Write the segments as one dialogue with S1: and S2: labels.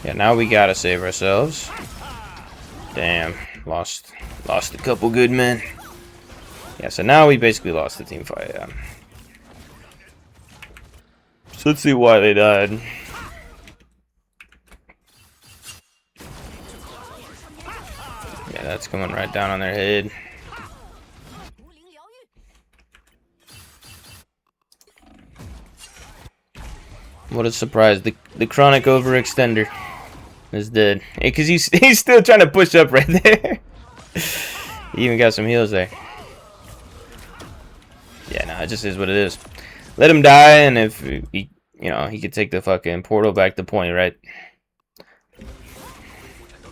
S1: Yeah, now we gotta save ourselves. Damn, lost a couple good men. Yeah, so now we basically lost the team fight, yeah. So let's see why they died. Yeah, that's coming right down on their head. What a surprise. The chronic overextender is dead. Because he's still trying to push up right there. He even got some heals there. Yeah, no, it just is what it is. Let him die, and if he, he could take the fucking portal back to point, right?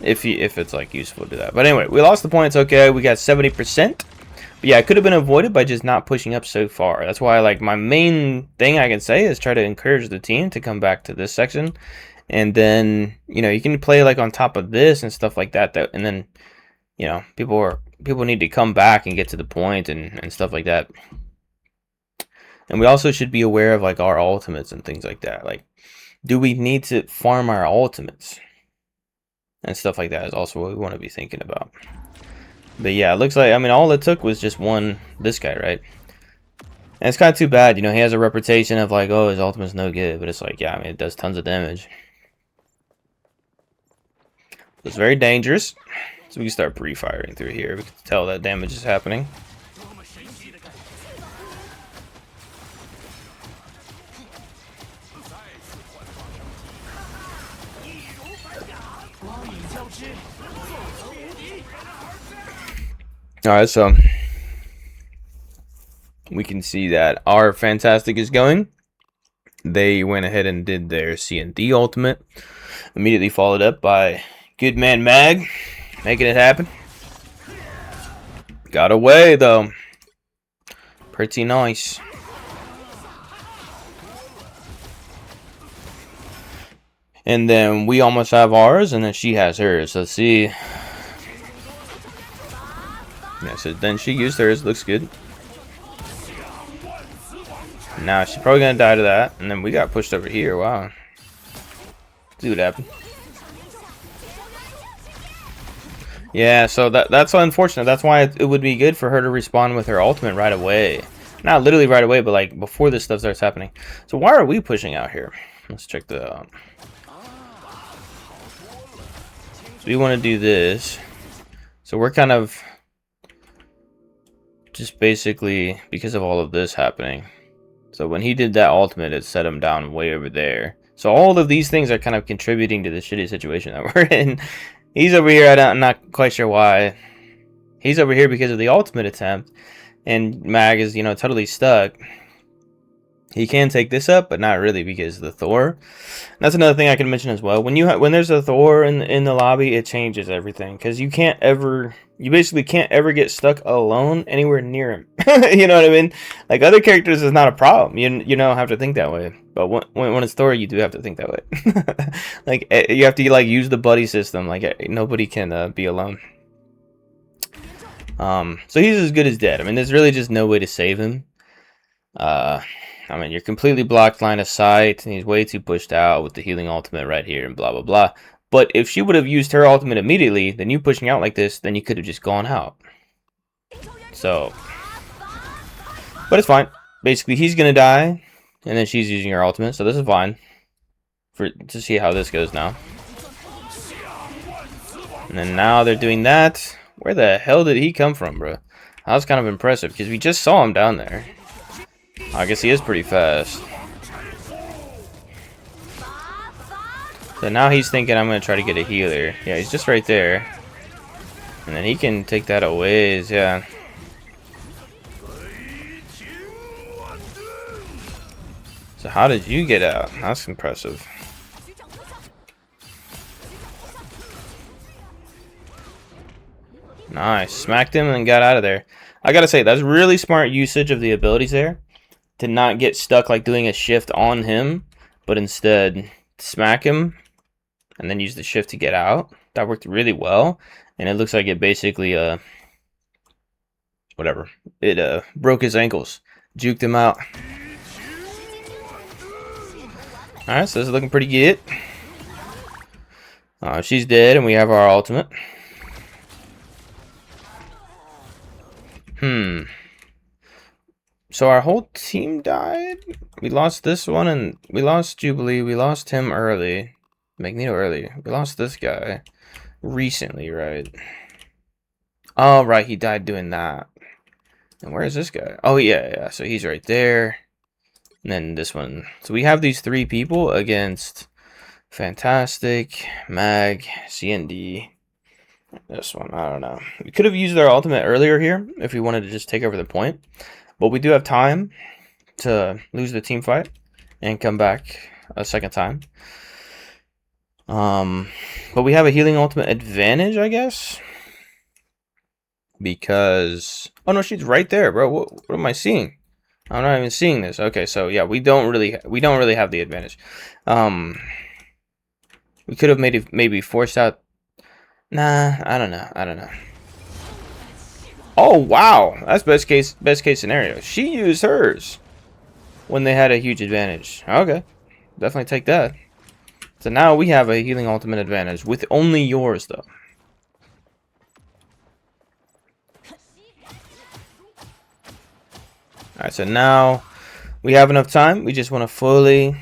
S1: If it's like useful to do that. But anyway, we lost the point. It's okay. We got 70%. But yeah, it could have been avoided by just not pushing up so far. That's why, like, my main thing I can say is try to encourage the team to come back to this section, and then you can play like on top of this and stuff like that. And then people need to come back and get to the point and stuff like that. And we also should be aware of like our ultimates and things like that. Like, do we need to farm our ultimates and stuff like that is also what we want to be thinking about. But yeah, it looks like, I mean, all it took was just this guy, right? And it's kind of too bad, he has a reputation of like, oh, his ultimate's no good, but it's like, yeah, I mean, it does tons of damage. It's very dangerous. So we can start pre-firing through here. We can tell that damage is happening. Alright, so we can see that our Fantastic is going. They went ahead and did their C&D ultimate. Immediately followed up by Good Man Mag, making it happen. Got away, though. Pretty nice. And then we almost have ours, and then she has hers. Let's see. Yeah, so then she used hers. Looks good. Now she's probably gonna die to that, and then we got pushed over here. Wow. See what happened. Yeah, so that's unfortunate. That's why it would be good for her to respawn with her ultimate right away. Not literally right away, but like before this stuff starts happening. So why are we pushing out here? Let's check the. So we want to do this. So we're kind of just basically because of all of this happening. So when he did that ultimate, it set him down way over there. So all of these things are kind of contributing to the shitty situation that we're in. He's over here, I'm not quite sure why. He's over here because of the ultimate attempt. And Mag is, totally stuck. He can take this up, but not really because of the Thor. That's another thing I can mention as well. When there's a Thor in the lobby, it changes everything. Because you basically can't ever get stuck alone anywhere near him. You know what I mean? Like other characters is not a problem. You don't have to think that way. But when it's Thor, you do have to think that way. Like you have to like use the buddy system. Like nobody can be alone. So he's as good as dead. I mean, there's really just no way to save him. I mean, you're completely blocked line of sight, and he's way too pushed out with the healing ultimate right here, and blah, blah, blah. But if she would have used her ultimate immediately, then you pushing out like this, then you could have just gone out. So, but it's fine. Basically, he's going to die, and then she's using her ultimate, so this is fine. To see how this goes now. And then now they're doing that. Where the hell did he come from, bro? That was kind of impressive, because we just saw him down there. I guess he is pretty fast. So now he's thinking I'm going to try to get a healer. Yeah, he's just right there. And then he can take that away, yeah. So how did you get out? That's impressive. Nice. Smacked him and got out of there. I gotta say, that's really smart usage of the abilities there. To not get stuck like doing a shift on him, but instead smack him and then use the shift to get out. That worked really well, and it looks like it basically whatever, it broke his ankles, juked him out. Alright, so this is looking pretty good. She's dead, and we have our ultimate. So our whole team died? We lost this one, and we lost Jubilee. We lost him early. Magneto early. We lost this guy recently, right? Oh, right, he died doing that. And where is this guy? Oh, yeah, so he's right there. And then this one. So we have these 3 people against Fantastic, Mag, CND. This one, I don't know. We could have used our ultimate earlier here if we wanted to just take over the point. But we do have time to lose the team fight and come back a second time. But we have a healing ultimate advantage, I guess. Because... oh, no, she's right there, bro. What am I seeing? I'm not even seeing this. Okay, so yeah, we don't really have the advantage. We could have maybe forced out. Nah, I don't know. Oh wow, that's best case scenario. She used hers when they had a huge advantage. Okay, definitely take that. So now we have a healing ultimate advantage with only yours though. Alright, so now we have enough time. We just want to fully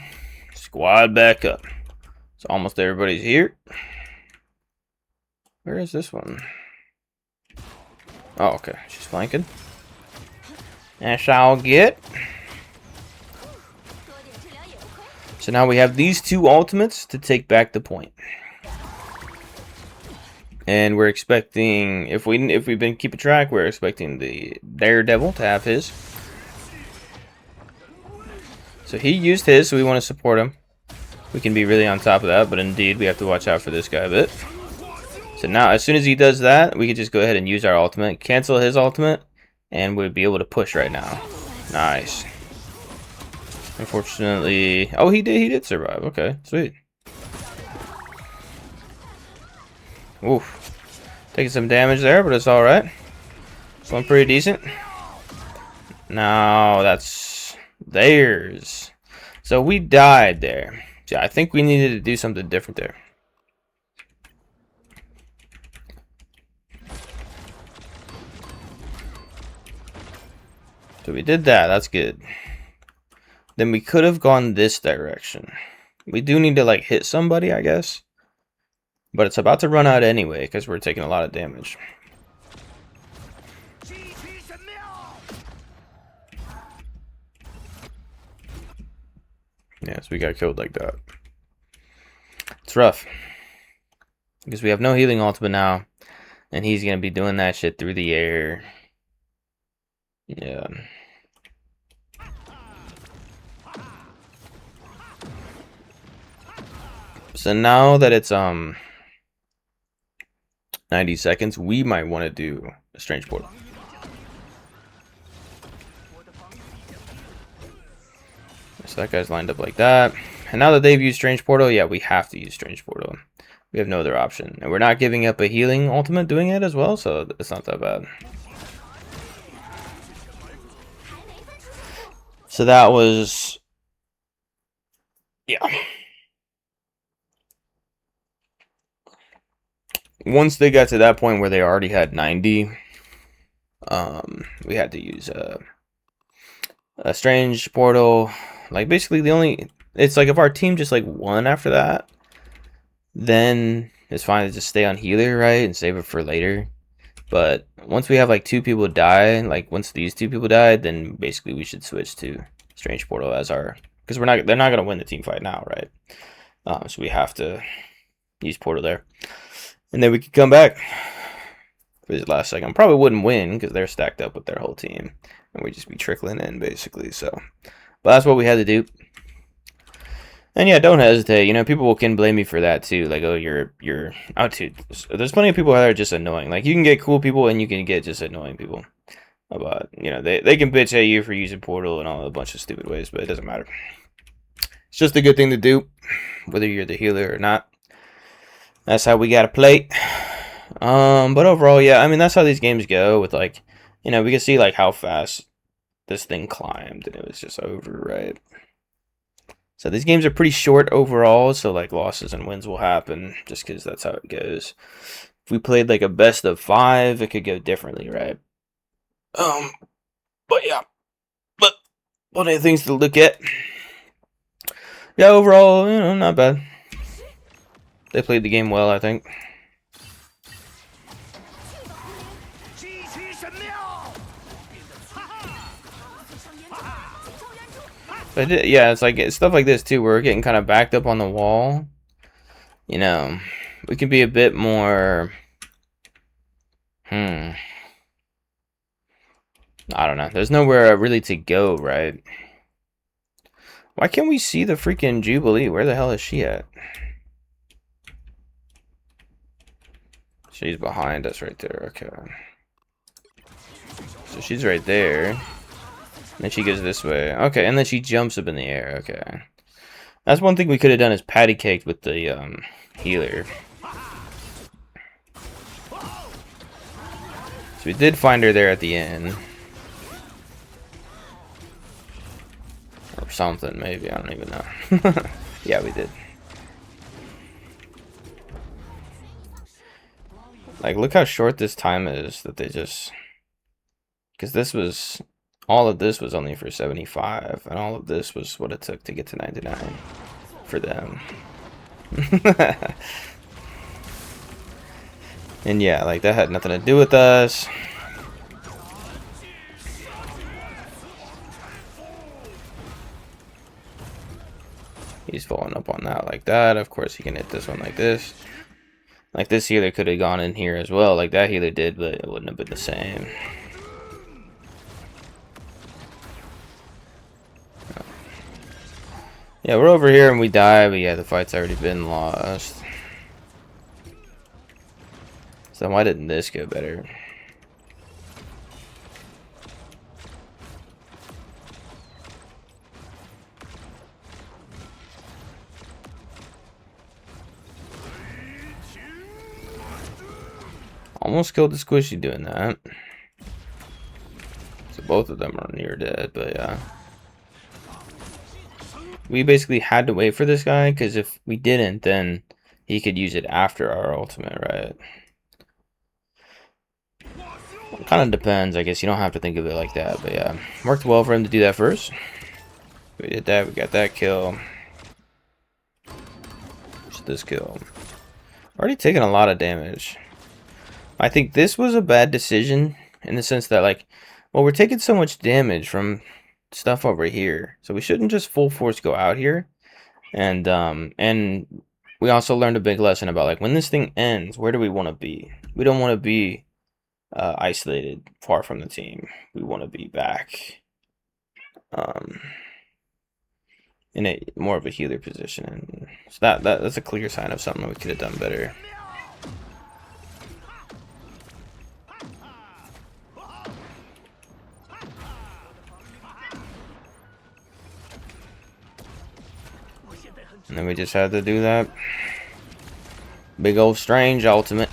S1: squad back up. So almost everybody's here. Where is this one? Oh, okay. She's flanking. That's all get. So now we have these 2 ultimates to take back the point. And we're expecting, if we've been keeping track, we're expecting the Daredevil to have his. So he used his, so we want to support him. We can be really on top of that, but indeed we have to watch out for this guy a bit. So now, as soon as he does that, we can just go ahead and use our ultimate, cancel his ultimate, and we'll be able to push right now. Nice. Unfortunately, oh, he did survive. Okay, sweet. Oof. Taking some damage there, but it's alright. Going pretty decent. No, that's theirs. So we died there. Yeah, I think we needed to do something different there. So we did that. That's good. Then we could have gone this direction. We do need to like hit somebody, I guess. But it's about to run out anyway because we're taking a lot of damage. Yes, we got killed like that. It's rough. Because we have no healing ultimate now. And he's going to be doing that shit through the air. Yeah. So now that it's 90 seconds, we might want to do a strange portal. So that guy's lined up like that. And now that they've used strange portal, yeah, we have to use strange portal. We have no other option. And we're not giving up a healing ultimate doing it as well, so it's not that bad. So that was... yeah. Once they got to that point where they already had 90, we had to use a strange portal. Like, basically the only... it's like if our team just like won after that, then it's fine to just stay on healer, right, and save it for later. But once we have like 2 people die, like once these 2 people died, then basically we should switch to strange portal as our, because they're not gonna win the team fight now, right? So we have to use portal there, and then we can come back for this last second. Probably wouldn't win because they're stacked up with their whole team, and we'd just be trickling in basically. So, but that's what we had to do. And yeah, don't hesitate. You know, people can blame me for that too. Like, oh, you're out to. There's plenty of people that are just annoying. Like, you can get cool people and you can get just annoying people. But you know, they can bitch at you for using portal and all a bunch of stupid ways, but it doesn't matter. It's just a good thing to do, whether you're the healer or not. That's how we gotta play. But overall, yeah, I mean, that's how these games go. With like, you know, we can see like how fast this thing climbed, and it was just over, right? So these games are pretty short overall, so like losses and wins will happen just because that's how it goes. If we played like a best of 5, it could go differently, right? Um, but yeah, but plenty of things to look at. Yeah, overall, not bad. They played the game well, I think. But yeah, it's like stuff like this too. We're getting kind of backed up on the wall. We can be a bit more. I don't know. There's nowhere really to go, right? Why can't we see the freaking Jubilee? Where the hell is she at? She's behind us right there. Okay. So she's right there. And then she goes this way. Okay, and then she jumps up in the air. Okay. That's one thing we could have done is patty caked with the healer. So we did find her there at the end. Or something, maybe. I don't even know. Yeah, we did. Like, look how short this time is that they just... Because this was... All of this was only for 75. And all of this was what it took to get to 99. For them. And yeah, like, that had nothing to do with us. He's falling up on that like that. Of course, he can hit this one like this. Like, this healer could have gone in here as well, like that healer did, but it wouldn't have been the same. Yeah, we're over here and we die, but yeah, the fight's already been lost. So why didn't this go better? Almost killed the squishy doing that. So both of them are near dead, but yeah. We basically had to wait for this guy, because if we didn't, then he could use it after our ultimate, right? It kind of depends, I guess. You don't have to think of it like that, but yeah. Worked well for him to do that first. We did that, we got that kill. Just this kill. Already taken a lot of damage. I think this was a bad decision in the sense that, like, well, we're taking so much damage from stuff over here, so we shouldn't just full force go out here. And we also learned a big lesson about, like, when this thing ends, where do we want to be? We don't want to be isolated far from the team. We want to be back in a more of a healer position, and so that's a clear sign of something that we could have done better. And then we just had to do that big old strange ultimate.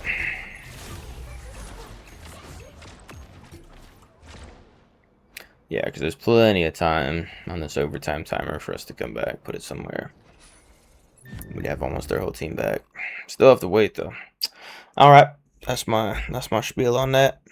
S1: Yeah, because there's plenty of time on this overtime timer for us to come back, put it somewhere. We'd have almost our whole team back. Still have to wait though. All right, that's my spiel on that.